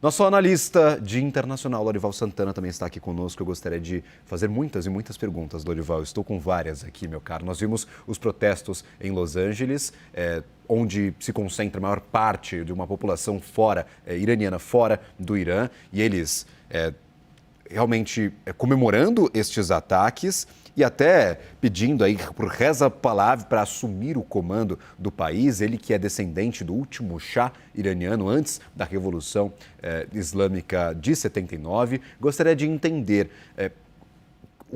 Nosso analista de internacional, Lorival Santana, também está aqui conosco. Eu gostaria de fazer muitas e muitas perguntas, Lorival. Estou com várias aqui, meu caro. Nós vimos os protestos em Los Angeles, onde se concentra a maior parte de uma população iraniana fora do Irã, e eles realmente comemorando estes ataques e até pedindo aí por Reza Pahlavi para assumir o comando do país, ele que é descendente do último Shah iraniano antes da Revolução Islâmica de 79. Gostaria de entender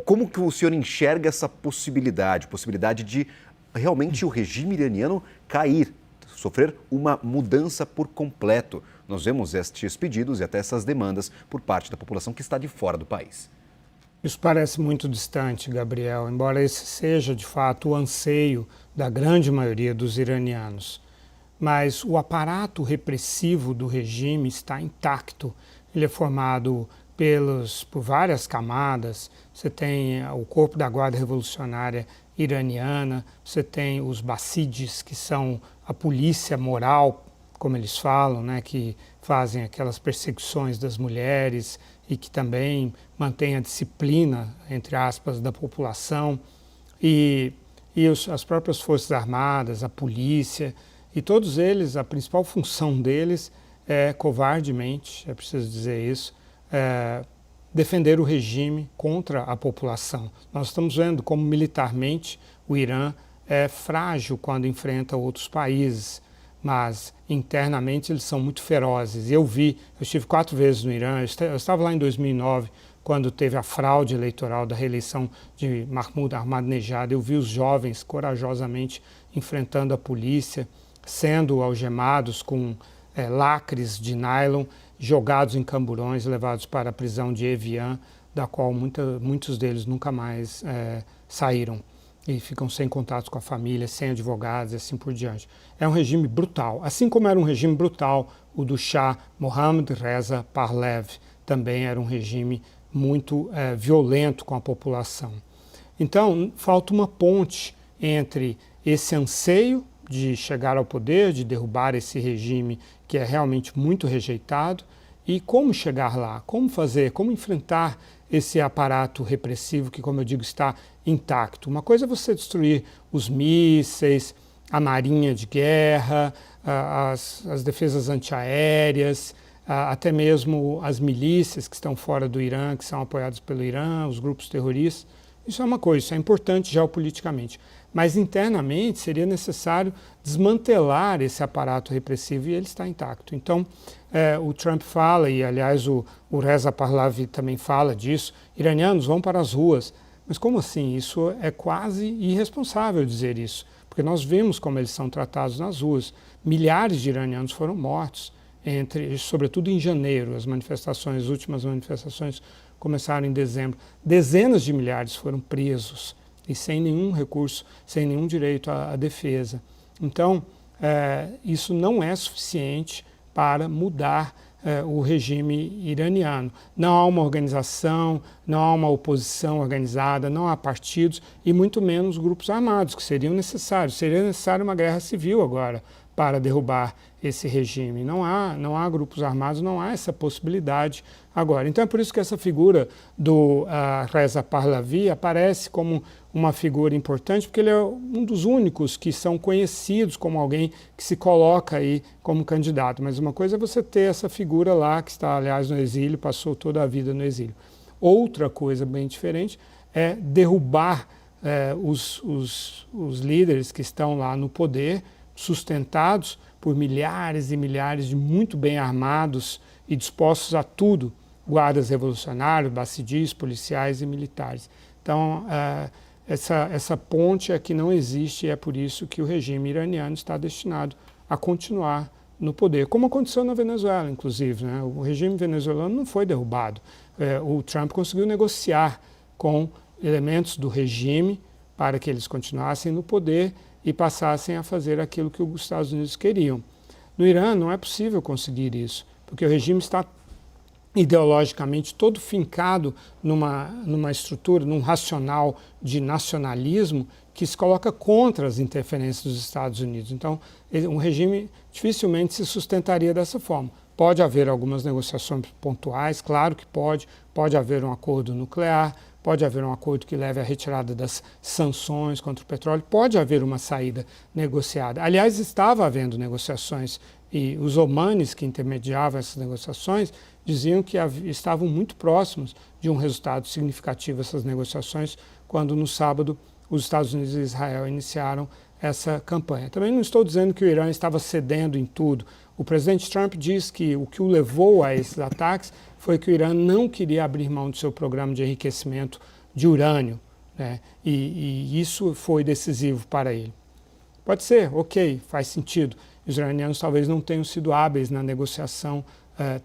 como que o senhor enxerga essa possibilidade de realmente o regime iraniano cair, sofrer uma mudança por completo. Nós vemos estes pedidos e até essas demandas por parte da população que está de fora do país. Isso parece muito distante, Gabriel, embora esse seja, de fato, o anseio da grande maioria dos iranianos. Mas o aparato repressivo do regime está intacto. Ele é formado por várias camadas. Você tem o corpo da Guarda Revolucionária iraniana, você tem os Basides, que são a polícia moral, como eles falam, né, que fazem aquelas perseguições das mulheres e que também mantêm a disciplina, entre aspas, da população, e as próprias Forças Armadas, a polícia, e todos eles, a principal função deles é, covardemente, é preciso dizer isso, defender o regime contra a população. Nós estamos vendo como militarmente o Irã é frágil quando enfrenta outros países, mas internamente eles são muito ferozes. Eu estive 4 vezes no Irã, eu estava lá em 2009, quando teve a fraude eleitoral da reeleição de Mahmoud Ahmadinejad. Eu vi os jovens corajosamente enfrentando a polícia, sendo algemados com lacres de nylon, jogados em camburões, levados para a prisão de Evian, da qual muitos deles nunca mais saíram. E ficam sem contato com a família, sem advogados e assim por diante. É um regime brutal, assim como era um regime brutal o do Shah Mohammad Reza Pahlavi, também era um regime muito violento com a população. Então, falta uma ponte entre esse anseio de chegar ao poder, de derrubar esse regime que é realmente muito rejeitado, e como chegar lá, como fazer, como enfrentar esse aparato repressivo que, como eu digo, está intacto. Uma coisa é você destruir os mísseis, a marinha de guerra, as defesas antiaéreas, até mesmo as milícias que estão fora do Irã, que são apoiadas pelo Irã, os grupos terroristas. Isso é uma coisa, isso é importante geopoliticamente. Mas internamente seria necessário desmantelar esse aparato repressivo e ele está intacto. Então, o Trump fala, e aliás o Reza Pahlavi também fala disso, iranianos vão para as ruas. Mas como assim? Isso é quase irresponsável dizer isso, porque nós vimos como eles são tratados nas ruas. Milhares de iranianos foram mortos, sobretudo em janeiro. As últimas manifestações começaram em dezembro. Dezenas de milhares foram presos e sem nenhum recurso, sem nenhum direito à defesa. Então, isso não é suficiente para mudar o regime iraniano. Não há uma organização, não há uma oposição organizada, não há partidos e muito menos grupos armados, que seriam necessários. Seria necessária uma guerra civil agora para derrubar esse regime. Não há grupos armados, não há essa possibilidade agora. Então é por isso que essa figura do Reza Pahlavi aparece como uma figura importante, porque ele é um dos únicos que são conhecidos como alguém que se coloca aí como candidato. Mas uma coisa é você ter essa figura lá, que está, aliás, no exílio, passou toda a vida no exílio. Outra coisa bem diferente é derrubar os líderes que estão lá no poder, sustentados por milhares e milhares de muito bem armados e dispostos a tudo, guardas revolucionários, basidis, policiais e militares. Então, essa ponte é que não existe e é por isso que o regime iraniano está destinado a continuar no poder, como aconteceu na Venezuela, inclusive, né? O regime venezuelano não foi derrubado. O Trump conseguiu negociar com elementos do regime para que eles continuassem no poder e passassem a fazer aquilo que os Estados Unidos queriam. No Irã não é possível conseguir isso, porque o regime está ideologicamente todo fincado numa estrutura, num racional de nacionalismo que se coloca contra as interferências dos Estados Unidos. Então, um regime dificilmente se sustentaria dessa forma. Pode haver algumas negociações pontuais, claro que pode haver um acordo nuclear, pode haver um acordo que leve à retirada das sanções contra o petróleo, pode haver uma saída negociada. Aliás, estava havendo negociações e os omanes que intermediavam essas negociações diziam que estavam muito próximos de um resultado significativo essas negociações, quando no sábado os Estados Unidos e Israel iniciaram essa campanha. Também não estou dizendo que o Irã estava cedendo em tudo. O presidente Trump diz que o que o levou a esses ataques foi que o Irã não queria abrir mão do seu programa de enriquecimento de urânio, né? E isso foi decisivo para ele. Pode ser, ok, faz sentido. Os iranianos talvez não tenham sido hábeis na negociação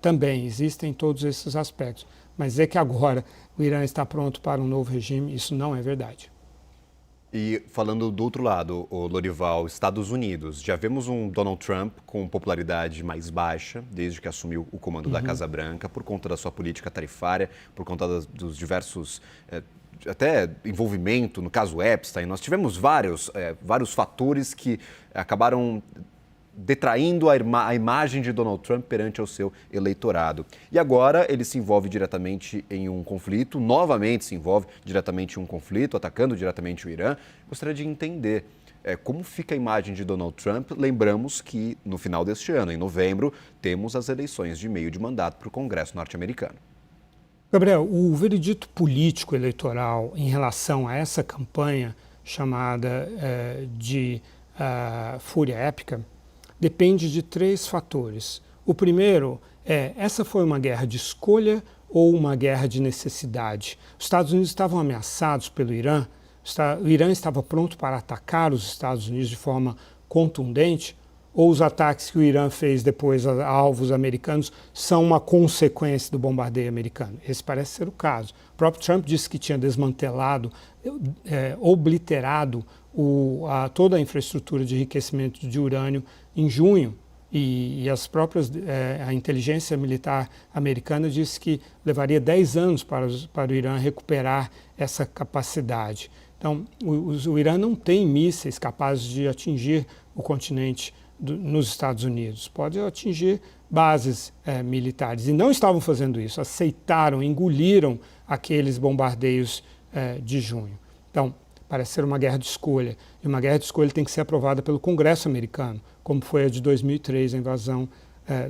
também, existem todos esses aspectos. Mas dizer que agora o Irã está pronto para um novo regime, isso não é verdade. E falando do outro lado, o Lorival, Estados Unidos, já vemos um Donald Trump com popularidade mais baixa desde que assumiu o comando da Casa Branca, por conta da sua política tarifária, por conta dos diversos, até envolvimento, no caso Epstein. Nós tivemos vários fatores que acabaram detraindo a imagem de Donald Trump perante o seu eleitorado. E agora ele se envolve diretamente em um conflito, novamente se envolve diretamente em um conflito, atacando diretamente o Irã. Gostaria de entender como fica a imagem de Donald Trump. Lembramos que no final deste ano, em novembro, temos as eleições de meio de mandato para o Congresso norte-americano. Gabriel, o veredito político eleitoral em relação a essa campanha chamada de Fúria Épica depende de 3 fatores. O primeiro essa foi uma guerra de escolha ou uma guerra de necessidade? Os Estados Unidos estavam ameaçados pelo Irã, o Irã estava pronto para atacar os Estados Unidos de forma contundente, ou os ataques que o Irã fez depois a alvos americanos são uma consequência do bombardeio americano? Esse parece ser o caso. O próprio Trump disse que tinha desmantelado, obliterado toda a infraestrutura de enriquecimento de urânio em junho, e a inteligência militar americana disse que levaria 10 anos para o Irã recuperar essa capacidade. Então, o Irã não tem mísseis capazes de atingir o continente nos Estados Unidos. Pode atingir bases militares. E não estavam fazendo isso, aceitaram, engoliram aqueles bombardeios de junho. Então, parece ser uma guerra de escolha. E uma guerra de escolha tem que ser aprovada pelo Congresso americano, como foi a de 2003, a invasão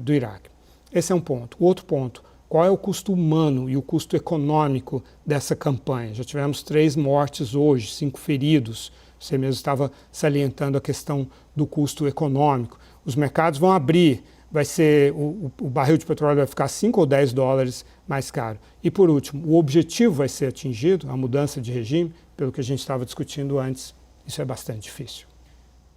do Iraque. Esse é um ponto. O outro ponto, qual é o custo humano e o custo econômico dessa campanha? Já tivemos 3 mortes hoje, 5 feridos. Você mesmo estava salientando a questão do custo econômico. Os mercados vão abrir, vai ser o barril de petróleo vai ficar 5 ou 10 dólares mais caro. E por último, o objetivo vai ser atingido, a mudança de regime, pelo que a gente estava discutindo antes. Isso é bastante difícil.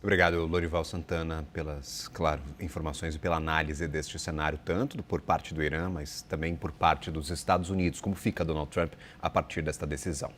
Obrigado, Lorival Santana, pelas, claro, informações e pela análise deste cenário, tanto por parte do Irã, mas também por parte dos Estados Unidos. Como fica Donald Trump a partir desta decisão?